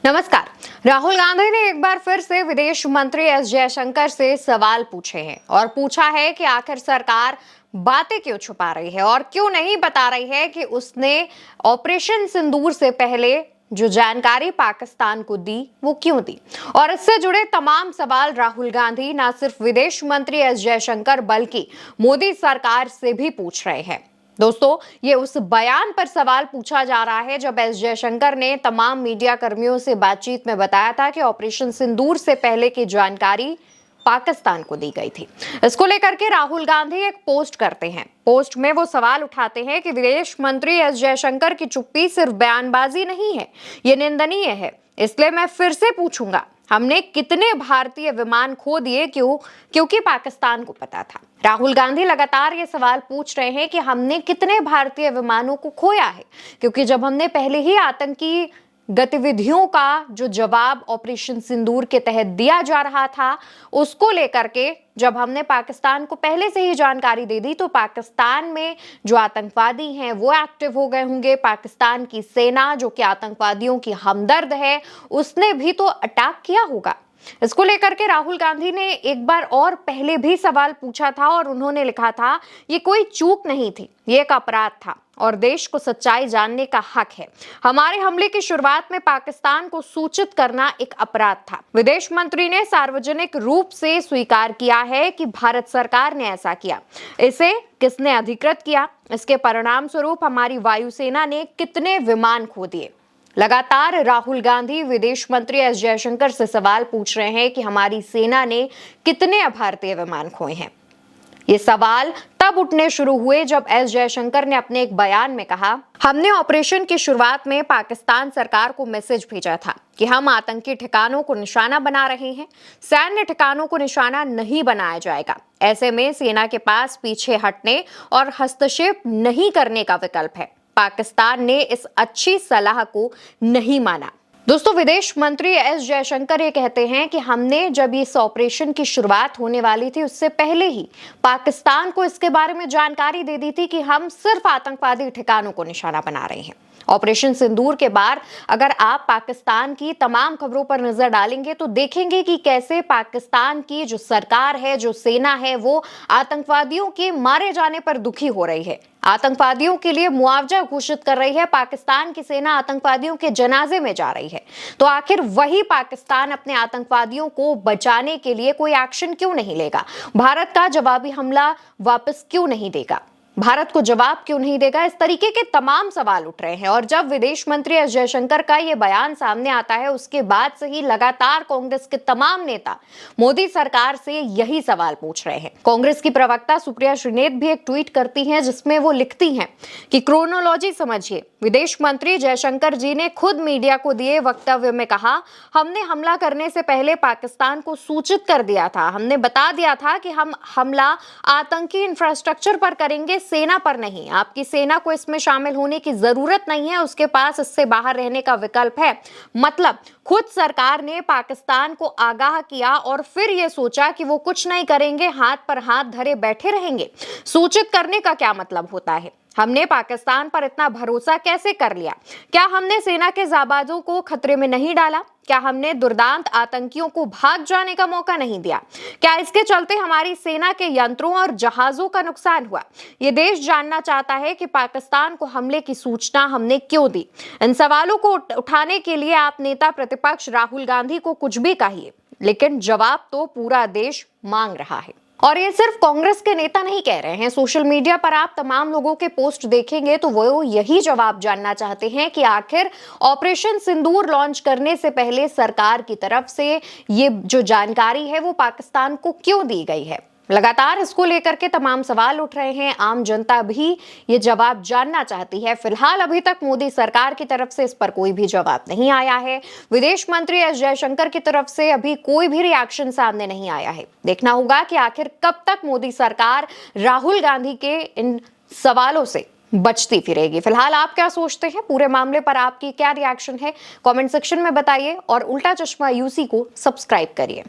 नमस्कार। राहुल गांधी ने एक बार फिर से विदेश मंत्री एस जयशंकर से सवाल पूछे हैं और पूछा है कि आखिर सरकार बातें क्यों छुपा रही है और क्यों नहीं बता रही है कि उसने ऑपरेशन सिंदूर से पहले जो जानकारी पाकिस्तान को दी वो क्यों दी। और इससे जुड़े तमाम सवाल राहुल गांधी न सिर्फ विदेश मंत्री एस जयशंकर बल्कि मोदी सरकार से भी पूछ रहे हैं। दोस्तों, ये उस बयान पर सवाल पूछा जा रहा है जब एस जयशंकर ने तमाम मीडिया कर्मियों से बातचीत में बताया था कि ऑपरेशन सिंदूर से पहले की जानकारी पाकिस्तान को दी गई थी। इसको लेकर के राहुल गांधी एक पोस्ट करते हैं। पोस्ट में वो सवाल उठाते हैं कि विदेश मंत्री एस जयशंकर की चुप्पी सिर्फ बयानबाजी नहीं है, ये निंदनीय है। इसलिए मैं फिर से पूछूंगा, हमने कितने भारतीय विमान खो दिए? क्योंकि पाकिस्तान को पता था। राहुल गांधी लगातार ये सवाल पूछ रहे हैं कि हमने कितने भारतीय विमानों को खोया है, क्योंकि जब हमने पहले ही आतंकी गतिविधियों का जो जवाब ऑपरेशन सिंदूर के तहत दिया जा रहा था, उसको लेकर के जब हमने पाकिस्तान को पहले से ही जानकारी दे दी, तो पाकिस्तान में जो आतंकवादी हैं वो एक्टिव हो गए होंगे। पाकिस्तान की सेना जो कि आतंकवादियों की हमदर्द है, उसने भी तो अटैक किया होगा। इसको लेकर के राहुल गांधी ने एक बार और पहले भी सवाल पूछा था और उन्होंने लिखा था, ये कोई चूक नहीं थी, ये एक अपराध था और देश को सच्चाई जानने का हक है। हमारे हमले की शुरुआत में पाकिस्तान को सूचित करना एक अपराध था। विदेश मंत्री ने सार्वजनिक रूप से स्वीकार किया है कि भारत सरकार ने ऐसा किया। इसे किसने अधिकृत किया? इसके परिणाम स्वरूप हमारी वायुसेना ने कितने विमान खो दिए? लगातार राहुल गांधी विदेश मंत्री एस जयशंकर से सवाल पूछ रहे हैं कि हमारी सेना ने कितने भारतीय विमान खोए हैं। ये सवाल तब उठने शुरू हुए जब एस जयशंकर ने अपने एक बयान में कहा, हमने ऑपरेशन की शुरुआत में पाकिस्तान सरकार को मैसेज भेजा था कि हम आतंकी ठिकानों को निशाना बना रहे हैं, सैन्य ठिकानों को निशाना नहीं बनाया जाएगा। ऐसे में सेना के पास पीछे हटने और हस्तक्षेप नहीं करने का विकल्प है। पाकिस्तान ने इस अच्छी सलाह को नहीं माना। दोस्तों, विदेश मंत्री एस जयशंकर ये कहते हैं कि हमने जब इस ऑपरेशन की शुरुआत होने वाली थी, उससे पहले ही पाकिस्तान को इसके बारे में जानकारी दे दी थी कि हम सिर्फ आतंकवादी ठिकानों को निशाना बना रहे हैं। ऑपरेशन सिंदूर के बाद अगर आप पाकिस्तान की तमाम खबरों पर नजर डालेंगे तो देखेंगे कि कैसे पाकिस्तान की जो सरकार है, जो सेना है, वो आतंकवादियों के मारे जाने पर दुखी हो रही है, आतंकवादियों के लिए मुआवजा घोषित कर रही है। पाकिस्तान की सेना आतंकवादियों के जनाजे में जा रही है। तो आखिर वही पाकिस्तान अपने आतंकवादियों को बचाने के लिए कोई एक्शन क्यों नहीं लेगा? भारत का जवाबी हमला वापस क्यों नहीं देगा? भारत को जवाब क्यों नहीं देगा? इस तरीके के तमाम सवाल उठ रहे हैं और जब विदेश मंत्री एस जयशंकर का यह बयान सामने आता है, उसके बाद से ही लगातार कांग्रेस के तमाम नेता मोदी सरकार से यही सवाल पूछ रहे हैं। कांग्रेस की प्रवक्ता सुप्रिया श्रीनेत भी एक ट्वीट करती हैं जिसमें वो लिखती हैं कि क्रोनोलॉजी समझिए। विदेश मंत्री जयशंकर जी ने खुद मीडिया को दिए वक्तव्य में कहा, हमने हमला करने से पहले पाकिस्तान को सूचित कर दिया था। हमने बता दिया था कि हम हमला आतंकी इंफ्रास्ट्रक्चर पर करेंगे, सेना पर नहीं। आपकी सेना को इसमें शामिल होने की जरूरत नहीं है, उसके पास इससे बाहर रहने का विकल्प है। मतलब खुद सरकार ने पाकिस्तान को आगाह किया और फिर यह सोचा कि वो कुछ नहीं करेंगे, हाथ पर हाथ धरे बैठे रहेंगे। सूचित करने का क्या मतलब होता है? हमने पाकिस्तान पर इतना भरोसा कैसे कर लिया? क्या हमने सेना के जाबाजों को खतरे में नहीं डाला? क्या हमने दुर्दांत आतंकियों को भाग जाने का मौका नहीं दिया? क्या इसके चलते हमारी सेना के यंत्रों और जहाजों का नुकसान हुआ? ये देश जानना चाहता है कि पाकिस्तान को हमले की सूचना हमने क्यों दी। इन सवालों को उठाने के लिए आप नेता प्रतिपक्ष राहुल गांधी को कुछ भी कहिए, लेकिन जवाब तो पूरा देश मांग रहा है। और ये सिर्फ कांग्रेस के नेता नहीं कह रहे हैं। सोशल मीडिया पर आप तमाम लोगों के पोस्ट देखेंगे तो वो यही जवाब जानना चाहते हैं कि आखिर ऑपरेशन सिंदूर लॉन्च करने से पहले सरकार की तरफ से ये जो जानकारी है वो पाकिस्तान को क्यों दी गई है। लगातार इसको लेकर के तमाम सवाल उठ रहे हैं। आम जनता भी ये जवाब जानना चाहती है। फिलहाल अभी तक मोदी सरकार की तरफ से इस पर कोई भी जवाब नहीं आया है। विदेश मंत्री एस जयशंकर की तरफ से अभी कोई भी रिएक्शन सामने नहीं आया है। देखना होगा कि आखिर कब तक मोदी सरकार राहुल गांधी के इन सवालों से बचती फिरेगी। फिलहाल आप क्या सोचते हैं? पूरे मामले पर आपकी क्या रिएक्शन है? कमेंट सेक्शन में बताइए और उल्टा चश्मा यूसी को सब्सक्राइब करिए।